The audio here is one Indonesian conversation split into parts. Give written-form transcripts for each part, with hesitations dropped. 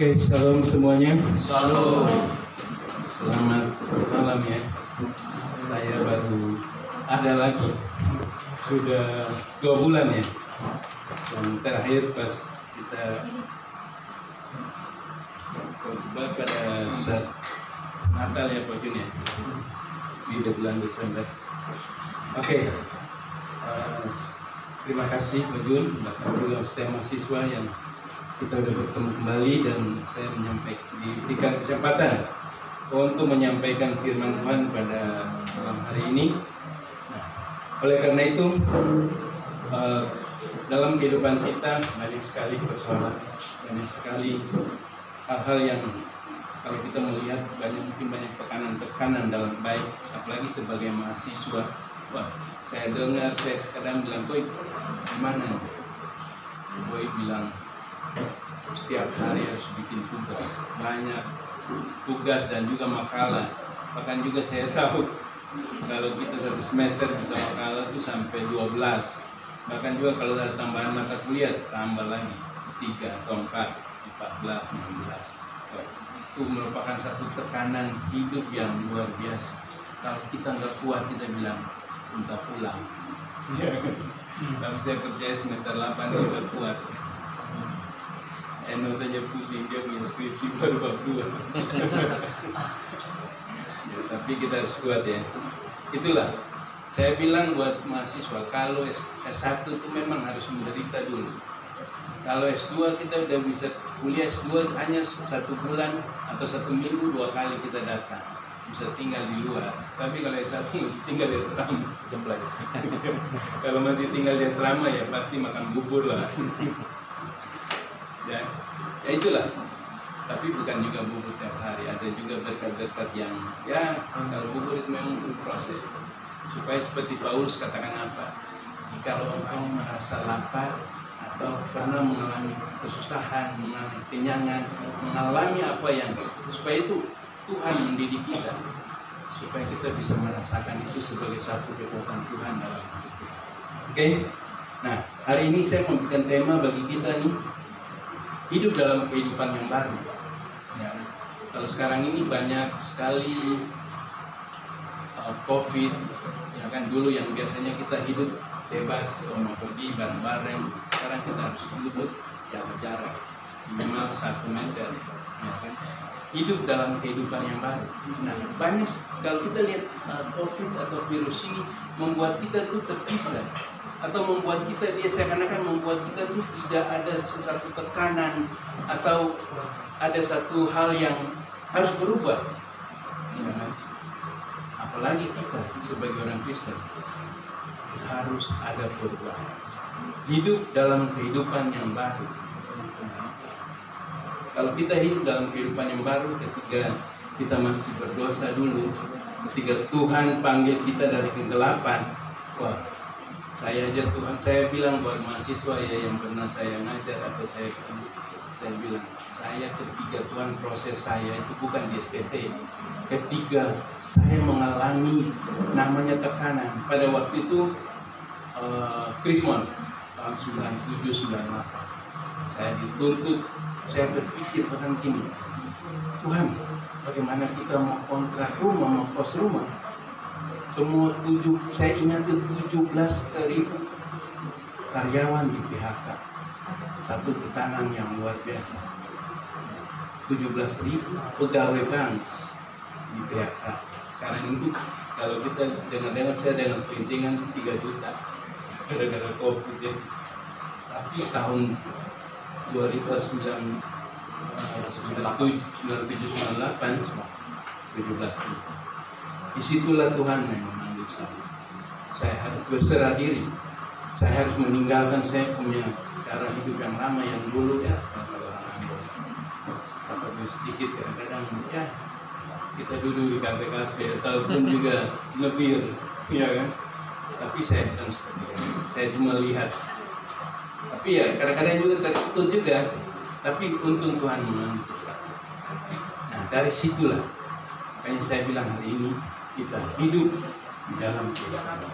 Oke, shalom semuanya. Shalom. Selamat malam ya. Saya baru ada lagi. Sudah 2 bulan ya. Yang terakhir pas kita khotbah pada saat Natal ya Pak Jun ya. Di bulan Desember. Oke. Terima kasih Pak Jun, bahkan juga setiap mahasiswa yang kita sudah bertemu kembali dan saya diberikan kesempatan untuk menyampaikan firman Tuhan pada malam hari ini. Nah, oleh karena itu dalam kehidupan kita banyak sekali persoalan, banyak sekali hal-hal yang kalau kita melihat mungkin banyak tekanan dalam baik, apalagi sebagai mahasiswa. Wah, saya dengar, saya kadang bilang, "Boy, gimana?" Boy bilang, setiap hari harus bikin tugas, banyak tugas dan juga makalah. Bahkan juga saya tahu kalau kita satu semester bisa makalah itu sampai 12. Bahkan juga kalau ada tambahan mata kuliah tambah lagi 3 atau 4, 14, 16. Itu merupakan satu tekanan hidup yang luar biasa. Kalau kita nggak kuat, kita bilang minta pulang. Tapi saya percaya semester 8 ini udah kuat. Eno saja pusing, dia punya skripsi baru bab 2. Ya, tapi kita harus kuat ya. Itulah saya bilang buat mahasiswa, kalau S1 itu memang harus menderita dulu. Kalau S2 kita udah bisa kuliah S2 hanya 1 bulan atau 1 minggu 2 kali kita datang, bisa tinggal di luar. Tapi kalau S1 mesti tinggal di asrama. Kalau masih tinggal di asrama ya pasti makan bubur lah. Ya itulah. Tapi bukan juga bubur tiap hari, ada juga berkat-berkat yang ya kalau bubur itu memang proses. Supaya seperti Paulus katakan apa? Jika engkau merasa lapar atau pernah mengalami kesusahan, mengalami kenyangan, mengalami apa yang supaya itu Tuhan mendidik kita, supaya kita bisa merasakan itu sebagai satu kekuatan Tuhan dalam hidup kita. Oke? Nah, hari ini saya memberikan tema bagi kita nih, hidup dalam kehidupan yang baru. Ya, kalau sekarang ini banyak sekali COVID, ya kan dulu yang biasanya kita hidup bebas, mau pergi bareng-bareng, sekarang kita harus hidup jaga jarak minimal 1 meter, ya kan? Hidup dalam kehidupan yang baru. Nah, banyak kalau kita lihat COVID atau virus ini membuat kita tuh terpisah, atau membuat kita seakan-akan membuat kita tuh tidak ada suatu tekanan atau ada satu hal yang harus berubah. Ya, apalagi kita sebagai orang Kristen harus ada perubahan. Hidup dalam kehidupan yang baru. Kalau kita hidup dalam kehidupan yang baru ketika kita masih berdosa dulu, ketika Tuhan panggil kita dari kegelapan, wah, saya bilang buat mahasiswa ya yang pernah saya ngajar atau saya bilang, saya ketika Tuhan proses saya itu bukan di STT, ketika saya mengalami namanya tekanan pada waktu itu Krismon tahun 97-98, saya dituntut, saya berpikir bahkan gini, Tuhan, bagaimana kita mau kontrak rumah, mau kos rumah? Semua saya ingat itu 17.000 karyawan di PHK, satu tekanan yang luar biasa. 17.000 pegawai bank di PHK. Sekarang ini kalau kita dengar saya dengan selintingan 3 juta gara-gara COVID ya. Tapi tahun 2009, 97-98 17.000. Disitulah Tuhan yang memanggil saya. Saya harus berserah diri. Saya harus meninggalkan saya punya cara hidup yang lama yang dulu ya. Kalau orang Ambon, apabila sedikit kadang-kadang ya kita duduk di kafe-kafe ataupun juga ngebir, ya kan. Tapi saya bukan seperti itu. Saya cuma lihat. Tapi ya kadang-kadang juga tertutup juga. Tapi untung Tuhan memanggil cepat. Nah dari situlah, makanya saya bilang hari ini kita hidup di dalam kehidupan.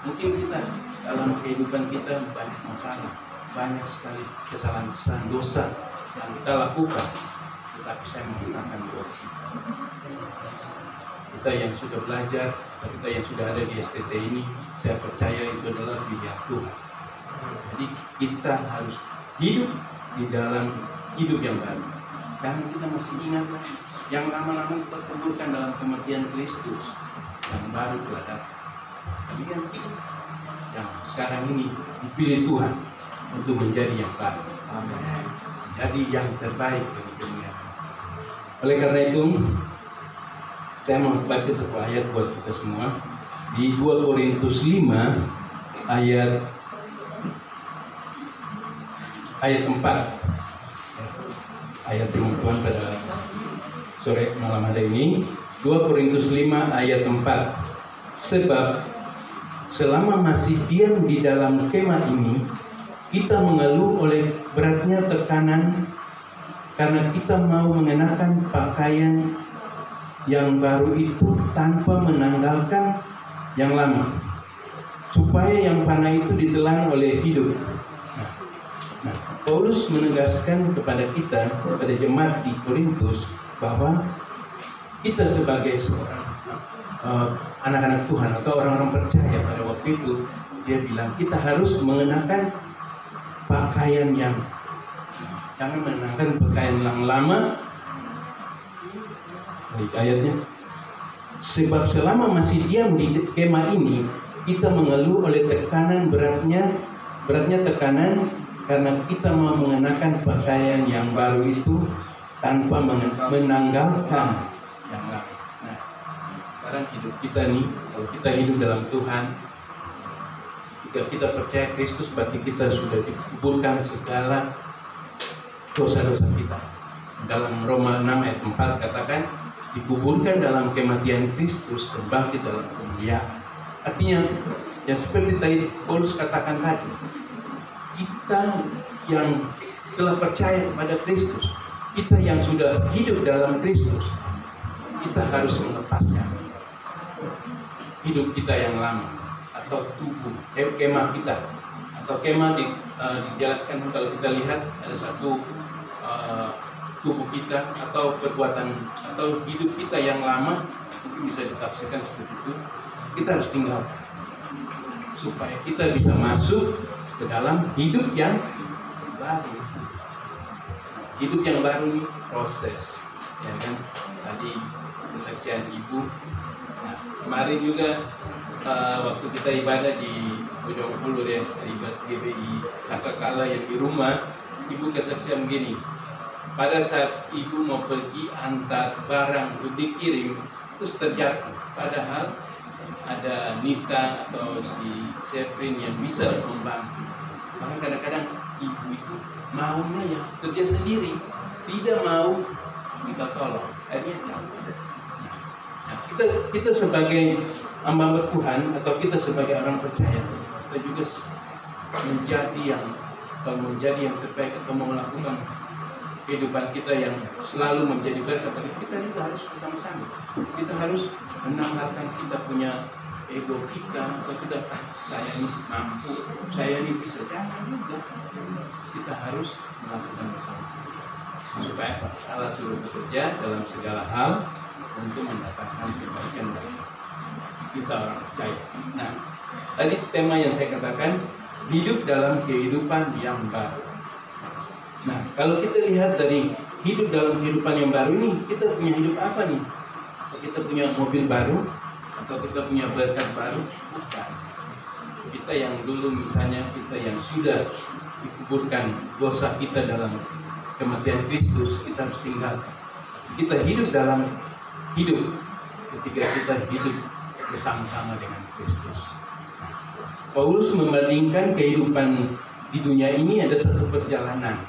Mungkin kita dalam kehidupan kita banyak masalah, banyak sekali kesalahan dosa yang kita lakukan. Tetapi saya mengatakan buat kita yang sudah belajar, kita yang sudah ada di STT ini, saya percaya itu adalah pilihan Tuhan. Jadi kita harus hidup di dalam hidup yang baru. Dan kita masih ingat yang lama-lama kita kuburkan dalam kematian Kristus, yang baru telah datang. Tapi kan yang sekarang ini dipilih Tuhan untuk menjadi yang baru. Amin. Jadi yang terbaik bagi dunia. Oleh karena itu, saya mau baca satu ayat buat kita semua di 2 Korintus 5 ayat 4. Ayat firman Tuhan pada sore malam hari ini, 2 Korintus 5 ayat 4. Sebab selama masih diam di dalam kemah ini, kita mengeluh oleh beratnya tekanan karena kita mau mengenakan pakaian yang baru itu tanpa menanggalkan yang lama, supaya yang fana itu ditelan oleh hidup. Nah, Paulus menegaskan kepada kita, kepada jemaat di Korintus, bahwa kita sebagai seorang anak-anak Tuhan atau orang-orang percaya pada waktu itu, dia bilang kita harus mengenakan pakaian yang, jangan mengenakan pakaian yang lama. Baik, ayatnya, sebab selama masih diam di kemah ini, kita mengeluh oleh beratnya tekanan karena kita mau mengenakan pakaian yang baru itu tanpa menanggalkan yang lama. Nah, sekarang hidup kita nih, kalau kita hidup dalam Tuhan, jika kita percaya Kristus, berarti kita sudah dikuburkan segala dosa-dosa kita. Dalam Roma 6 ayat 4 katakan, dikuburkan dalam kematian Kristus dan bangkit dalam kemuliaan. Artinya, yang seperti tadi Paulus katakan tadi, kita yang telah percaya kepada Kristus, kita yang sudah hidup dalam Kristus, kita harus melepaskan hidup kita yang lama atau tubuh, kemah kita, atau kemah dijelaskan kalau kita lihat ada satu tubuh kita atau perbuatan atau hidup kita yang lama, mungkin bisa ditafsirkan seperti itu. Kita harus tinggal supaya kita bisa masuk ke dalam hidup yang baru. Hidup yang baru ini proses, ya kan? Tadi kesaksian ibu. Nah, kemarin juga waktu kita ibadah di Bojongkulur ya, di GBI Sangkakala yang di rumah, ibu kesaksian begini. Pada saat ibu mau pergi antar barang untuk dikirim, terus terjatuh. Padahal ada Nita atau si Jeffrey yang bisa membantu. Maka kadang-kadang ibu itu maunya ya kerja sendiri, tidak mau kita tolong. Akhirnya kita sebagai hamba Tuhan atau kita sebagai orang percaya, kita juga menjadi yang terbaik atau melakukan kehidupan kita yang selalu menjadi berkat. Kita juga harus bersama-sama. Kita harus menanggalkan kita punya ego kita, atau sudah saya ini mampu, saya ini bisa, jangan juga. Kita harus melakukan bersama-sama supaya Allah turut bekerja dalam segala hal untuk mendapatkan kebaikan bagi kita orang percaya. Nah, tadi tema yang saya katakan, hidup dalam kehidupan yang baru. Nah, kalau kita lihat dari hidup dalam kehidupan yang baru ini, kita punya hidup apa nih? Kita punya mobil baru, atau kita punya berkat baru? Bukan. Kita yang dulu misalnya, kita yang sudah dikuburkan dosa kita dalam kematian Kristus, kita harus tinggalkan. Kita hidup dalam hidup ketika kita hidup bersama-sama dengan Kristus. Paulus membandingkan kehidupan di dunia ini ada satu perjalanan.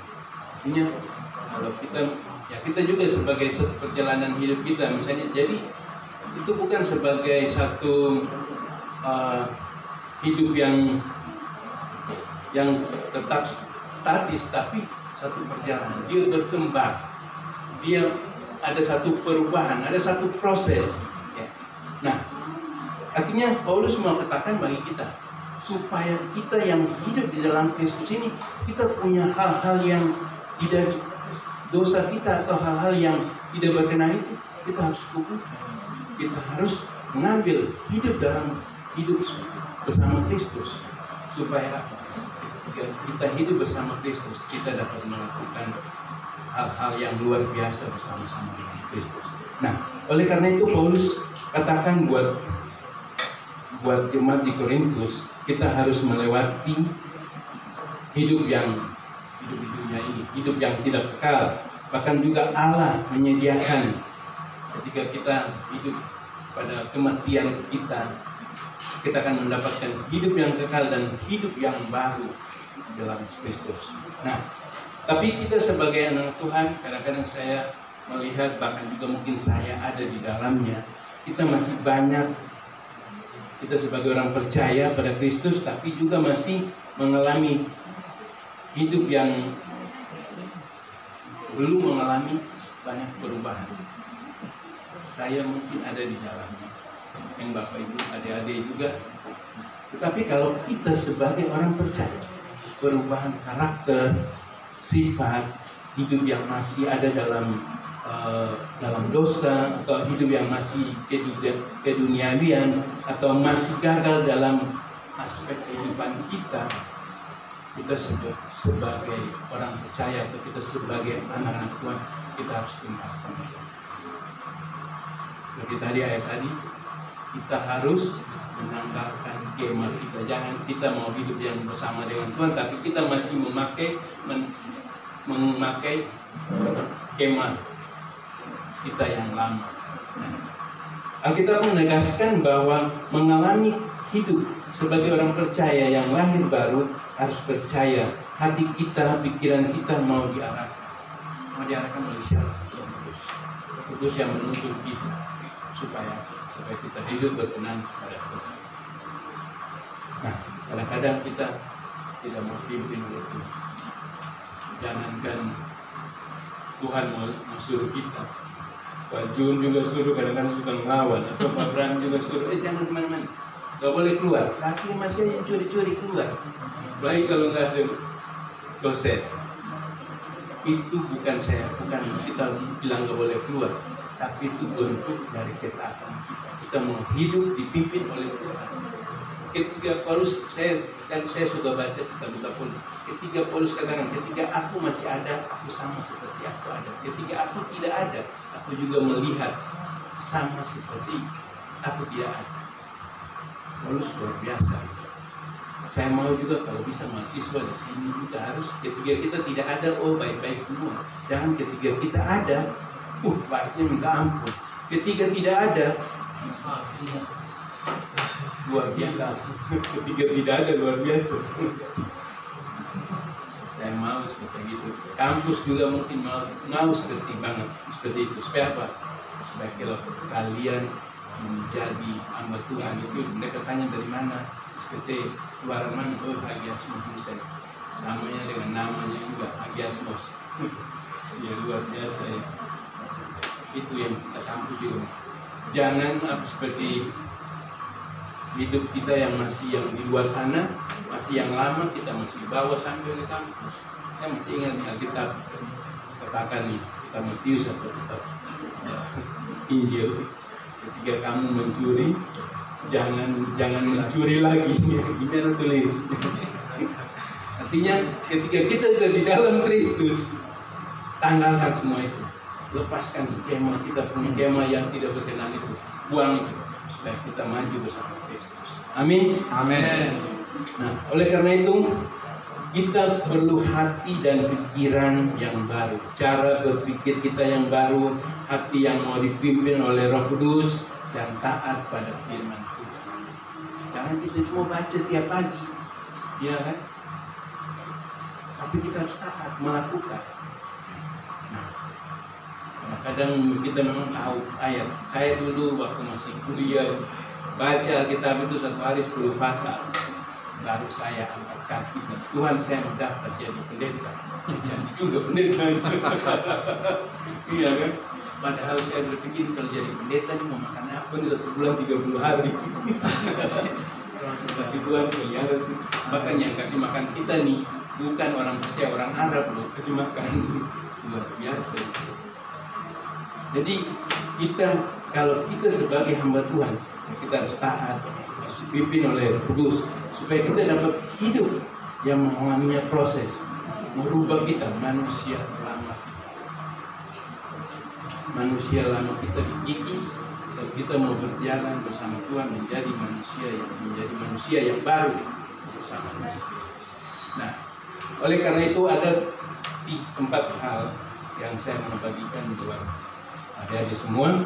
Artinya kalau kita juga sebagai satu perjalanan hidup kita, misalnya, jadi itu bukan sebagai satu hidup yang tetap statis, tapi satu perjalanan. Dia berkembang, dia ada satu perubahan, ada satu proses. Ya. Nah, artinya Paulus mau katakan bagi kita supaya kita yang hidup di dalam Kristus ini, kita punya hal-hal yang tidak dosa kita atau hal-hal yang tidak berkenan itu kita harus kukuhkan. Kita harus mengambil hidup dalam hidup bersama Kristus, supaya apa? Kita hidup bersama Kristus, kita dapat melakukan hal-hal yang luar biasa bersama-sama dengan Kristus. Nah, oleh karena itu Paulus katakan buat jemaat di Korintus, kita harus melewati hidup di dunia ini, hidup yang tidak kekal. Bahkan juga Allah menyediakan ketika kita hidup pada kematian kita akan mendapatkan hidup yang kekal dan hidup yang baru dalam Kristus. Nah, tapi kita sebagai anak Tuhan, kadang-kadang saya melihat, bahkan juga mungkin saya ada di dalamnya, kita masih banyak, kita sebagai orang percaya pada Kristus, tapi juga masih mengalami hidup yang belum mengalami banyak perubahan. Saya mungkin ada di dalamnya, yang Bapak Ibu, adik-adik juga. Tetapi kalau kita sebagai orang percaya, perubahan karakter, sifat, hidup yang masih ada dalam dosa, atau hidup yang masih keduniawian, atau masih gagal dalam aspek kehidupan kita sebagai orang percaya, atau kita sebagai anak-anak Tuhan, kita harus tinggalkan. Seperti tadi ayat tadi, kita harus menanggalkan kemah kita. Jangan kita mau hidup yang bersama dengan Tuhan, tapi kita masih memakai kemah kita yang lama. Alkitab menegaskan bahwa mengalami hidup sebagai orang percaya yang lahir baru harus percaya hati kita, pikiran kita mau diarahkan oleh siapa? Kudus yang menuntun kita supaya kita hidup berkenan kepada Tuhan. Nah, kadang-kadang kita tidak mau pimpin oleh Tuhan. Jangankan Tuhan mau suruh kita, Pak Jun juga suruh, kadang-kadang suka ngelawan, atau Pak Bram juga suruh, jangan kemana-mana, gak boleh keluar, kaki masih yang curi-curi keluar. Baik kalau nggak ada dosen. Itu bukan kita bilang gak boleh keluar, tapi itu bentuk dari ketaatan kita. Kita mau hidup dipimpin oleh Tuhan. Ketika Paulus, saya sudah baca kitab pun. Ketika Paulus katakan, ketika aku masih ada, aku sama seperti aku ada. Ketika aku tidak ada, aku juga melihat sama seperti aku tidak ada. Paulus luar biasa. Saya mau juga kalau bisa mahasiswa di sini juga harus, ketika kita tidak ada, baik-baik semua. Jangan ketika kita ada, baiknya minta ampun. Ketika tidak ada, luar biasa. Ketika tidak ada, luar biasa. Saya mau seperti itu. Kampus juga mungkin mau seperti banget seperti itu. Supaya apa? Supaya kalau kalian menjadi hamba Tuhan itu, mereka tanya dari mana? Seperti keluaran mana? Hagiasmos. Samanya dengan namanya juga, Hagiasmos. Ya luar biasa ya. Itu yang kita kampus juga. Jangan seperti hidup kita yang masih yang di luar sana, masih yang lama, kita masih bawa sambil ke kampus. Saya masih ingat nih Alkitab katakan nih, kita Matius atau kitab Injil, ketika kamu mencuri, jangan mencuri lagi. Gimana tulis? Artinya ketika kita sudah di dalam Kristus, tanggalkan semua itu, lepaskan skema kita punya skema yang tidak berkenan itu, buang itu, supaya kita maju bersama Kristus. Amin. Amin. Nah, oleh karena itu kita perlu hati dan pikiran yang baru, cara berpikir kita yang baru, hati yang mau dipimpin oleh Roh Kudus dan taat pada firman Tuhan. Jangan kita cuma baca tiap pagi, ya kan? Tapi kita harus taat, melakukan. Nah, kadang kita memang tahu ayat. Saya dulu waktu masih kuliah baca kitab itu satu hari 10 pasal. Baru saya angkat kaki, Tuhan saya mendaftar jadi pendeta. Jadi juga pendeta. Iya kan? Padahal saya berpikir kalau jadi pendeta ini mau makan apa nih 1 bulan 30 hari. Tapi Tuhan pelihara sih. Bahkan yang kasih makan kita nih bukan orang percaya, orang Arab loh kasih makan. Luar biasa. Jadi kalau kita sebagai hamba Tuhan, kita harus taat, harus dipimpin oleh Roh Kudus supaya kita dapat hidup yang mengalaminya proses merubah kita manusia lama kita dikikis dan kita mau berjalan bersama Tuhan menjadi manusia yang baru bersama Tuhan. Nah, oleh karena itu ada 4 hal yang saya mau bagikan buat adik-adik semua.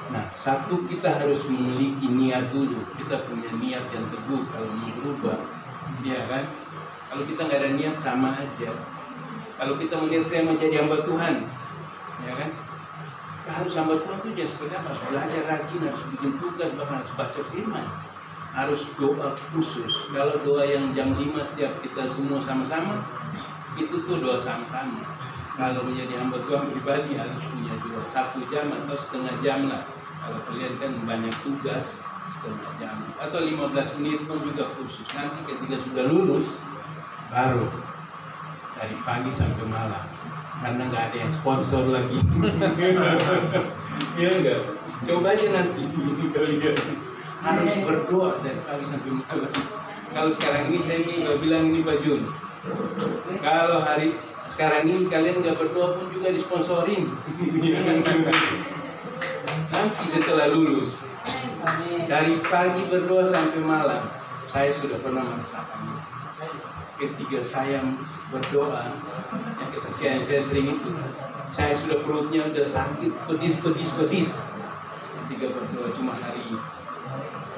Nah, satu, kita harus memiliki niat dulu. Kita punya niat yang teguh kalau mau berubah, ya kan? Kalau kita nggak ada niat sama aja. Kalau kita melihat saya menjadi hamba Tuhan, ya kan? Harus hamba Tuhan itu jangan seperti apa? Harus belajar rajin, harus bikin tugas, bahkan harus baca firman, harus doa khusus. Kalau doa yang jam 5 setiap kita semua sama-sama, itu tuh doa sama-sama. Kalau menjadi hamba Tuhan pribadi harus punya doa 1 jam atau setengah jam lah. Kalau kalian kan banyak tugas, setengah jam atau 15 menit pun juga khusus. Nanti ketika sudah lulus, baru dari pagi sampai malam, karena nggak ada yang sponsor lagi. Ya enggak? Coba aja nanti kalian harus berdoa dari pagi sampai malam. Kalau sekarang ini saya sudah bilang ini Pak Jun, kalau hari sekarang ini kalian nggak berdoa pun juga disponsorin. Nanti setelah lulus, dari pagi berdoa sampai malam, saya sudah pernah merasakannya. Ketika saya berdoa, yang kesaksian saya sering itu, saya sudah perutnya udah sakit, pedis. Ketika berdoa cuma hari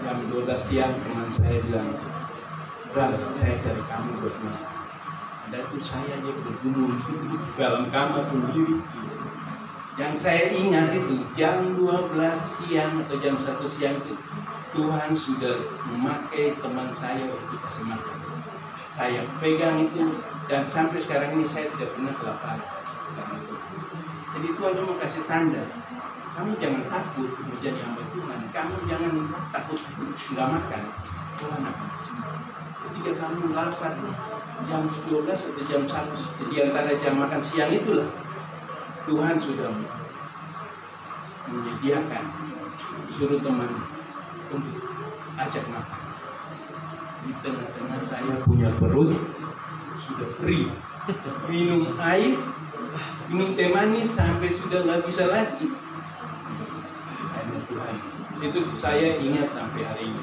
jam 12 siang, teman saya bilang, "Bang, saya cari kamu buat makan." Dan itu saya aja bergumul dalam kamar sendiri. Yang saya ingat itu jam 12 siang atau jam 1 siang itu Tuhan sudah memakai teman saya untuk kasih makan. Saya pegang itu dan sampai sekarang ini saya tidak pernah kelaparan. Jadi Tuhan cuma kasih tanda. Kamu jangan takut menjadi hamba Tuhan. Kamu jangan takut nggak makan. Tuhan akan kasih. Ketika kamu lapar jam 12 atau jam 1, di antara jam makan siang itulah Tuhan sudah menyediakan, suruh teman untuk ajak makan. Di tengah-tengah saya punya perut sudah perih, minum air, minum teh manis sampai sudah nggak bisa lagi. Tuhan, itu saya ingat sampai hari ini.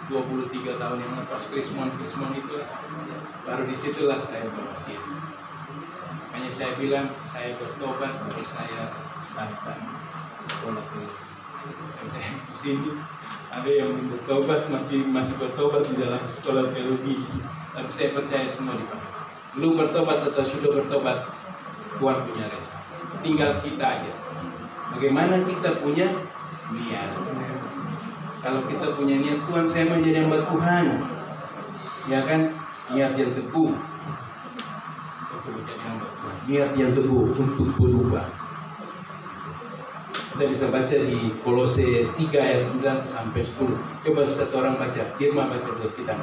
23 tahun yang lepas Krismon itu, baru disitulah saya berpikir. Makanya saya bilang saya bertobat, baru saya datang sekolah teologi. Saya di sini ada yang bertobat masih bertobat di dalam sekolah teologi, tapi saya percaya semua di bawah. Belum bertobat atau sudah bertobat, Tuhan punya rencana. Tinggal kita aja. Bagaimana kita punya niat? Kalau kita punya niat, Tuhan saya mau jadi hamba Tuhan, ya kan? Niat yang teguh untuk menjadi hamba Tuhan, niat yang teguh untuk berubah. Kita bisa baca di Kolose 3 ayat 9 sampai 10. Coba satu orang baca, Irma baca buat kita.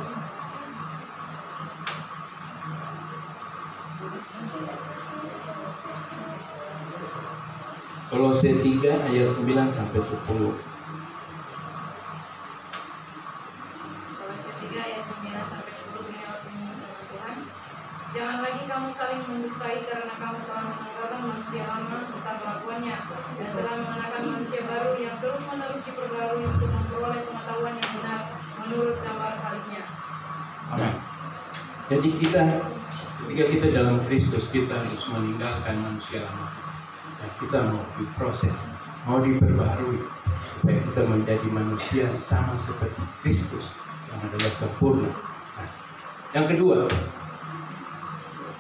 Kolose 3 ayat 9 sampai 10. Jangan lagi kamu saling mendustai karena kamu telah meninggalkan manusia lama serta kelakuannya dan telah mengenakan manusia baru yang terus-menerus diperbarui untuk memperoleh pengetahuan yang benar menurut gambar Khalifnya. Amin. Jadi ketika kita dalam Kristus, kita harus meninggalkan manusia lama. Dan kita mau diproses, mau diperbarui supaya kita menjadi manusia sama seperti Kristus yang adalah sempurna. Nah, yang kedua,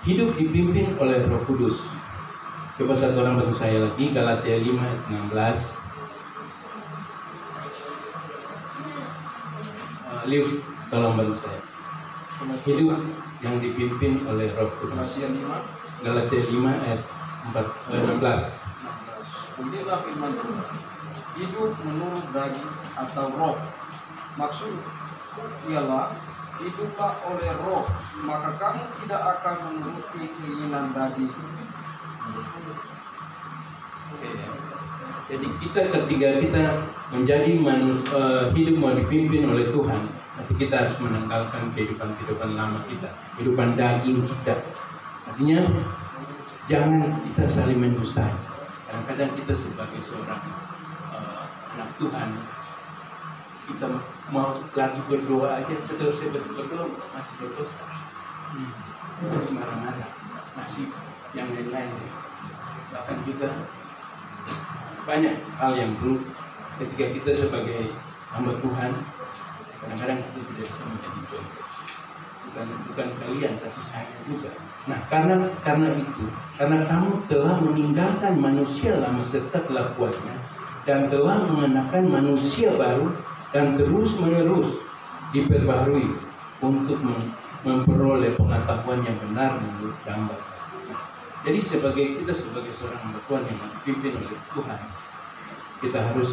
hidup dipimpin oleh Roh Kudus. Coba satu orang bantu saya lagi, Galatia 5 ayat 16. Lius, tolong bantu saya. Hidup yang dipimpin oleh Roh Kudus. Galatia 5 ayat 16. Inilah firman Tuhan. Hidup menurut daging atau roh. Maksud ialah hiduplah oleh roh, maka kamu tidak akan menuruti keinginan daging. Jadi ketika kita menjadi hidup mau dipimpin oleh Tuhan, tapi kita harus menanggalkan kehidupan lama kita, kehidupan daging kita. Artinya jangan kita saling mendustai. Kadang-kadang kita sebagai seorang anak Tuhan, kita mau lagi berdoa aja, setelah saya berdoa masih berdosa, masih marah-marah, masih yang lain-lain. Bahkan juga banyak hal yang perlu ketika kita sebagai hamba Tuhan, kadang-kadang kita tidak bisa menjadi contoh. Bukan kalian, tapi saya juga. Nah, karena itu, karena kamu telah meninggalkan manusia lama serta kelakuannya, dan telah mengenakan manusia baru, dan terus-menerus diperbaharui untuk memperoleh pengetahuan yang benar menurut gambar. Jadi kita sebagai seorang hamba Tuhan yang dipimpin oleh Tuhan, kita harus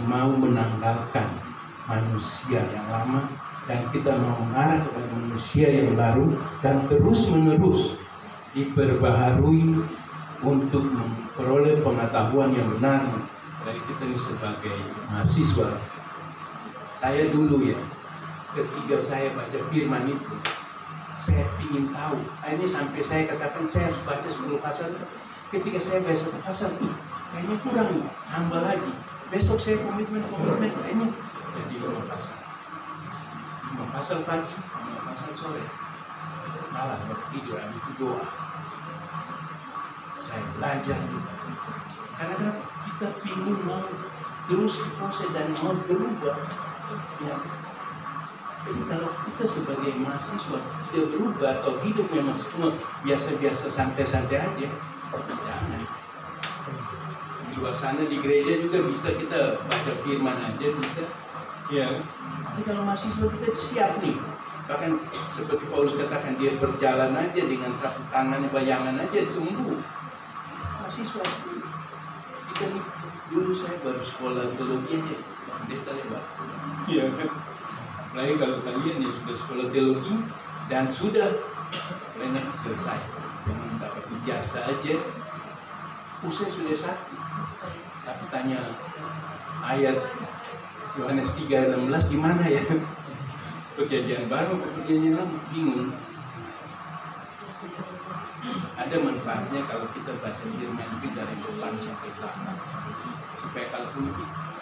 mau menanggalkan manusia yang lama, dan kita mau mengarah kepada manusia yang baru, dan terus-menerus diperbaharui untuk memperoleh pengetahuan yang benar. Dari kita ini sebagai mahasiswa, saya dulu ya, ketika saya baca firman itu, saya ingin tahu. Ini sampai saya katakan saya harus baca 10 pasal. Ketika saya baca 1 pasal, kayaknya kurang, tambah lagi. Besok saya komitmen, kayaknya jadi 5 pasal. 5 pasal pagi, 5 pasal sore. Malam tidur, habis itu doa. Saya belajar gitu. Karena kita ingin mau terus proses dan mau berubah. Ya. Jadi kalau kita sebagai mahasiswa tidak berubah atau hidupnya masih cuma biasa-biasa, santai-santai aja, jangan. Di luar sana di gereja juga bisa kita baca firman aja bisa. Ya. Tapi kalau mahasiswa kita siap nih. Bahkan seperti Paulus katakan, dia berjalan aja dengan sapu tangannya, bayangan aja sembuh. Mahasiswa kita nih, dulu saya baru sekolah teologi aja, pendeta lewat. Iya kan? Apalagi kalau kalian yang sudah sekolah teologi dan sudah banyak selesai, jangan dapat ijazah aja, usia sudah sakit. Tapi tanya ayat Yohanes 3:16 gimana ya? Perjanjian baru, perjanjian lama, bingung. Ada manfaatnya kalau kita baca firman itu dari depan sampai belakang, supaya kalau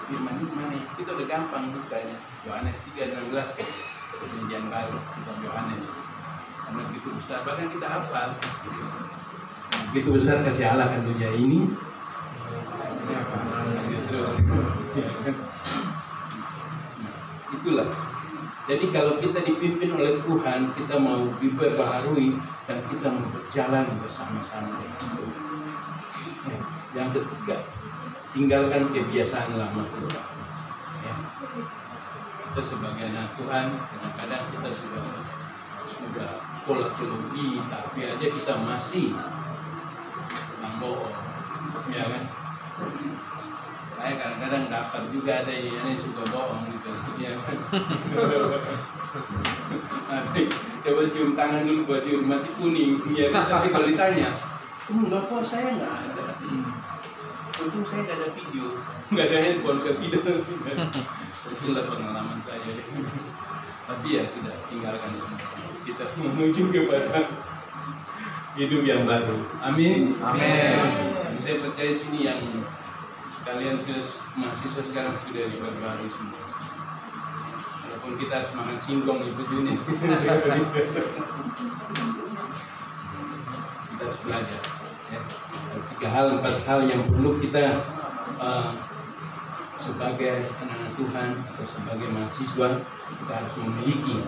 firman itu mana ya? Kita udah gampang bukanya. Yohanes 3:16 perjanjian baru Yohanes. Karena begitu besar, bahkan kita hafal. Begitu besar kasih Allah kan dunia ini. Terus, itulah. Jadi kalau kita dipimpin oleh Tuhan, kita mau diperbaharui dan kita mau berjalan bersama-sama dengan Tuhan. Yang ketiga, tinggalkan kebiasaan lama kita. Ya. Kita sebagai anak Tuhan, kadang-kadang kita sudah sekolah teologi, tapi aja kita masih bohong, ya kan? Saya kadang-kadang dapat juga ada yang suka bohong gitu, ya kan? Coba cium tangan dulu buat cium, masih kuning, ya kan? Tapi kalau ditanya, enggak kok, saya nggak ada. Untung saya nggak ada video, nggak ada handphone, saya tidak. Itulah pengalaman saya. Tapi ya sudah, tinggalkan semua. Kita menuju kepada hidup yang baru. Amin. Amin. Saya percaya sini yang kalian sudah mahasiswa sekarang sudah diperbarui semua. Walaupun kita harus makan singkong Ibu Junis. Kita harus belajar. Ya. 4 hal yang perlu kita sebagai anak Tuhan atau sebagai mahasiswa, kita harus memiliki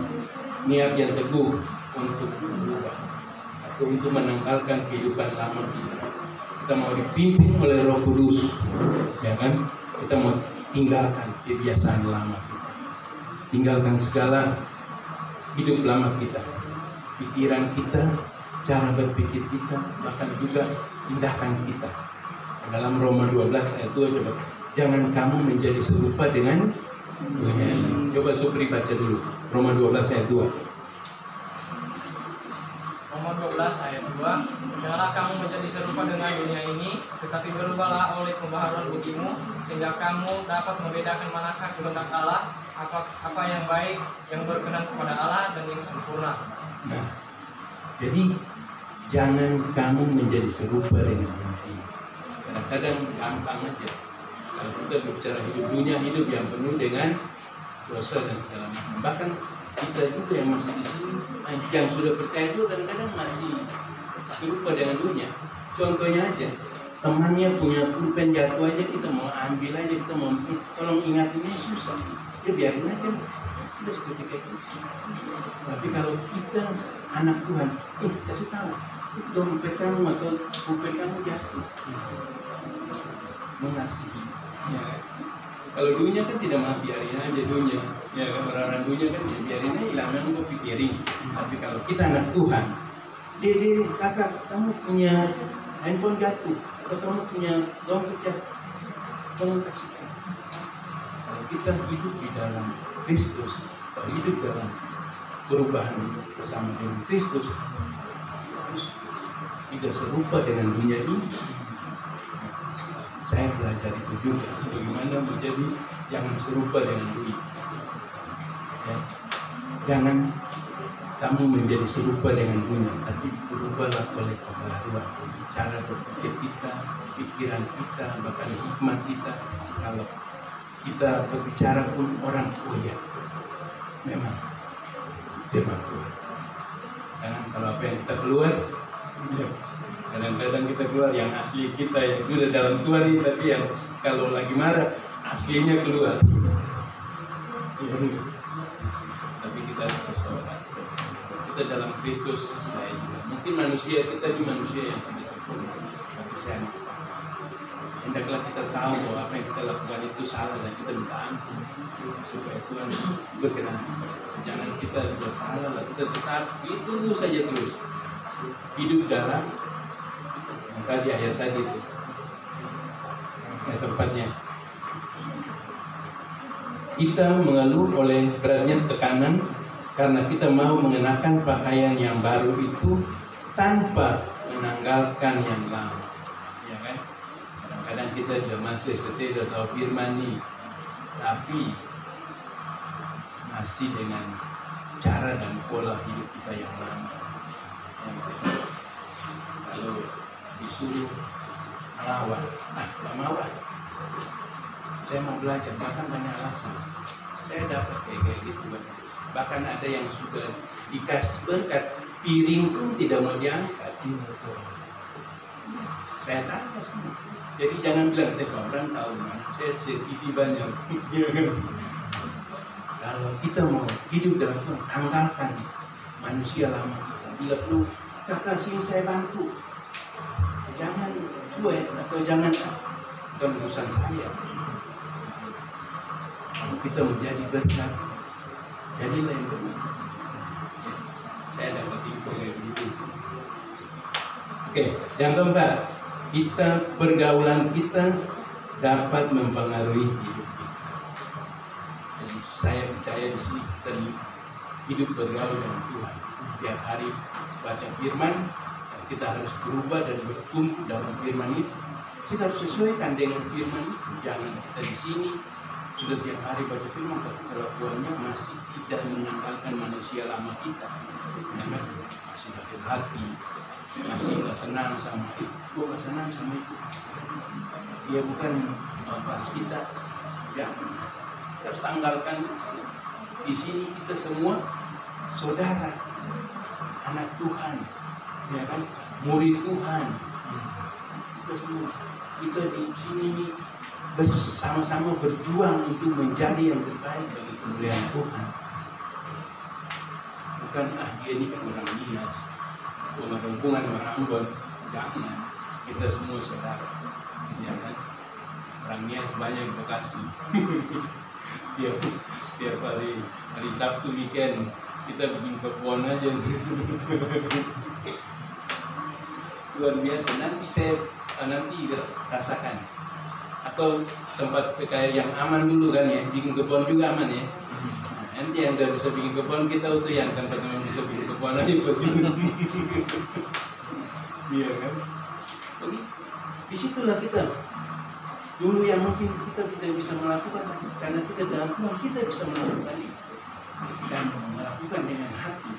niat yang teguh untuk berubah atau untuk menanggalkan kehidupan lama kita. Kita mau dipimpin oleh Roh Kudus, ya kan? Kita mau tinggalkan kebiasaan lama kita, tinggalkan segala hidup lama kita, pikiran kita, cara berpikir kita, bahkan juga tindakan kita. Dalam Roma 12 ayat 2, coba, jangan kamu menjadi serupa dengan dunia ini. Coba Supri baca dulu Roma 12 ayat 2. nomor 12 ayat 2, janganlah kamu menjadi serupa dengan dunia ini, tetapi berubahlah oleh pembaharuan budimu, sehingga kamu dapat membedakan manakah kehendak Allah, apa yang baik, yang berkenan kepada Allah, dan yang sempurna. Nah, jadi jangan kamu menjadi serupa dengan dunia ini. Kadang-kadang gampang aja. Kalau kita berbicara hidup dunia, hidup yang penuh dengan dosa dan segala macam. Bahkan kita juga yang masih di sini, yang sudah percaya itu kadang-kadang masih serupa dengan dunia. Contohnya aja, temannya punya pulpen jatuh aja, kita mau ambil aja, kita mau tolong ingatinnya susah. Ya biarin aja, udah seperti kayak gitu. Tapi kalau kita anak Tuhan, kasih tahu, dompet kamu atau pulpen kamu jatuh, mengasihi. Ya. Kalau dunia kan tidak mau, biarin aja dunia. Ya kan, orang-orang dunia kan biarin aja, ilangnya gue pikirin. Tapi kalau kita anak Tuhan, kakak, kamu punya handphone jatuh, atau kamu punya dompet jatuh, tolong kasihkan. Kalau kita hidup di dalam Kristus, kalau hidup dalam perubahan bersama dengan Kristus, harus tidak serupa dengan dunia ini. Saya belajar itu juga, bagaimana menjadi jangan serupa dengan dunia. Ya. Jangan kamu menjadi serupa dengan dunia, tapi berubahlah oleh pembaharuan cara berpikir kita, pikiran kita, bahkan hikmat kita. Kalau kita berbicara pun orang, oh ya, memang firman Tuhan. Jangan kalau apa yang kita keluar, ya. Kadang-kadang kita keluar yang asli kita yang sudah dalam Tuhan ini, tapi yang kalau lagi marah aslinya keluar. Ya, tapi kita harus bertobat. Kita dalam Kristus. Saya juga. Mungkin manusia kita di manusia yang tidak sempurna, tapi saya hendaklah kita tahu bahwa apa yang kita lakukan itu salah dan kita minta ampun supaya Tuhan berkenan. Jangan kita juga salah lah, kita tetap itu saja terus hidup dalam tadi ayat tadi itu tempatnya kita mengeluh oleh beratnya tekanan karena kita mau mengenakan pakaian yang baru itu tanpa menanggalkan yang lama, ya kan? Kadang-kadang kita sudah masuk ST sudah tahu firman nih, tapi masih dengan cara dan pola hidup kita yang lama. Kalau disuruh melawan, nggak mau. Saya mau belajar, bahkan banyak alasan. Saya dapat kayak gitu. Bahkan ada yang sudah dikasih berkat, piring pun tidak mau diangkat. Saya tahu semua. Jadi jangan bilang, orang tahu mana. Saya CCTV banyak. Kalau kita mau hidup dalam Tuhan, tanggalkan manusia lama kita. Bila perlu, kakak sini saya bantu. Jangan cuek atau jangan bukan urusan saya. Kalau kita menjadi berkat, jadilah yang benar. Saya dapat info kayak begitu. Oke, yang keempat, kita pergaulan kita dapat mempengaruhi hidup kita. Jadi saya percaya di sini kita hidup bergaul dengan Tuhan. Tiap hari baca firman, kita harus berubah dan bertumbuh dalam firman itu. Kita harus sesuaikan dengan firman itu. Jangan kita di sini sudah tiap hari baca firman, tapi kelakuannya masih tidak menanggalkan manusia lama kita. Masih sakit hati, masih nggak senang sama itu. Gue nggak senang sama itu. Dia bukan pas kita. Jangan. Kita harus tanggalkan. Di sini kita semua saudara, anak Tuhan, ya kan, murid Tuhan. Kita semua, kita di sini bersama-sama berjuang untuk menjadi yang terbaik bagi kemuliaan Tuhan. Bukan dia ini kan orang Nias, orang Lengkungan, orang Ambon. Jangan, kita semua saudara, ya kan. Orang Nias banyak di Bekasi. tiap hari Sabtu weekend kita bikin kebun aja. Luar biasa. Nanti rasakan. Atau tempat PKL yang aman dulu kan ya, bikin kebun juga aman ya. Nah, Nanti yang udah bisa bikin kebun kita utuh yang tempat yang bisa bikin kebun aja percuma. Iya kan? Jadi disitulah kita dulu yang mungkin kita tidak bisa melakukan, karena kita dalam Tuhan kita bisa melakukan itu dan melakukan dengan hati,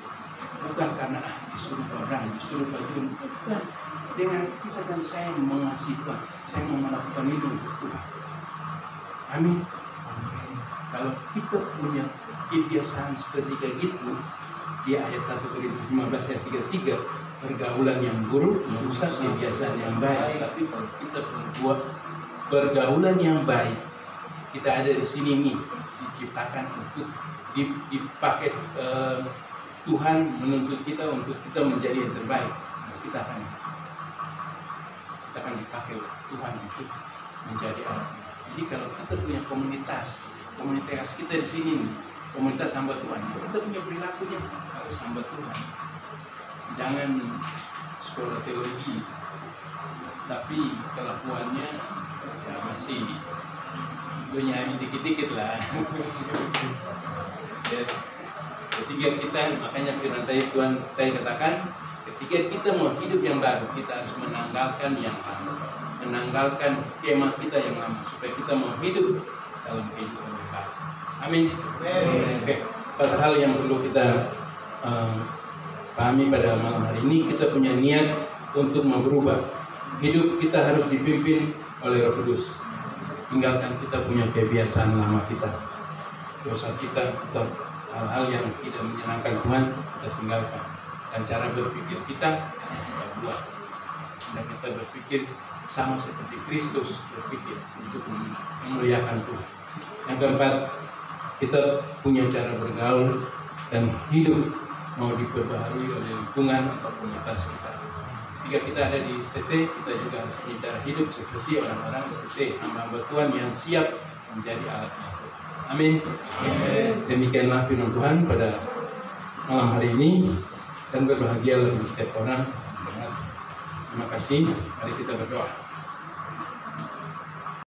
bukan karena disuruh orang, disuruh baju, bukan. Dengan kita dan saya mengasihi Tuhan, saya mau melakukan itu untuk Tuhan. Amin. Kalau kita punya kebiasaan seperti kayak gitu, di ayat 1 Korintus 15 ayat 33, pergaulan yang buruk merusak kebiasaan yang baik. Tapi kalau kita membuat pergaulan yang baik, kita ada di sini nih, diciptakan untuk dipakai Tuhan menuntut kita untuk kita menjadi yang terbaik. Kita akan dipakai Tuhan untuk menjadi alat. Jadi kalau kita punya komunitas kita di sini nih, komunitas hamba Tuhan, kita punya perilakunya harus hamba Tuhan. Jangan sekolah teologi, tapi kelakuannya ya masih punya dikit-dikit lah. Ya, ketika kita, makanya firman Tuhan saya katakan, ketika kita mau hidup yang baru, kita harus menanggalkan yang lama, menanggalkan kemah kita yang lama, supaya kita mau hidup dalam kehidupan yang baru. Amin. Oke. Pada hal yang perlu kita pahami pada malam hari ini, kita punya niat untuk mau berubah. Hidup kita harus dipimpin oleh Roh Kudus. Tinggalkan kita punya kebiasaan lama kita, dosa kita, atau hal-hal yang tidak menyenangkan Tuhan kita tinggalkan. Dan cara berpikir kita buat. Dan kita berpikir sama seperti Kristus berpikir untuk memuliakan Tuhan. Yang keempat, kita punya cara bergaul dan hidup mau diperbaharui oleh lingkungan atau komunitas kita. Jika kita ada di STT, kita juga harus punya cara hidup seperti orang-orang STT, hamba-hamba Tuhan yang siap menjadi alatnya. Amin. Demikianlah firman Tuhan pada malam hari ini, dan berbahagialah bagi setiap orang. Terima kasih. Mari kita berdoa.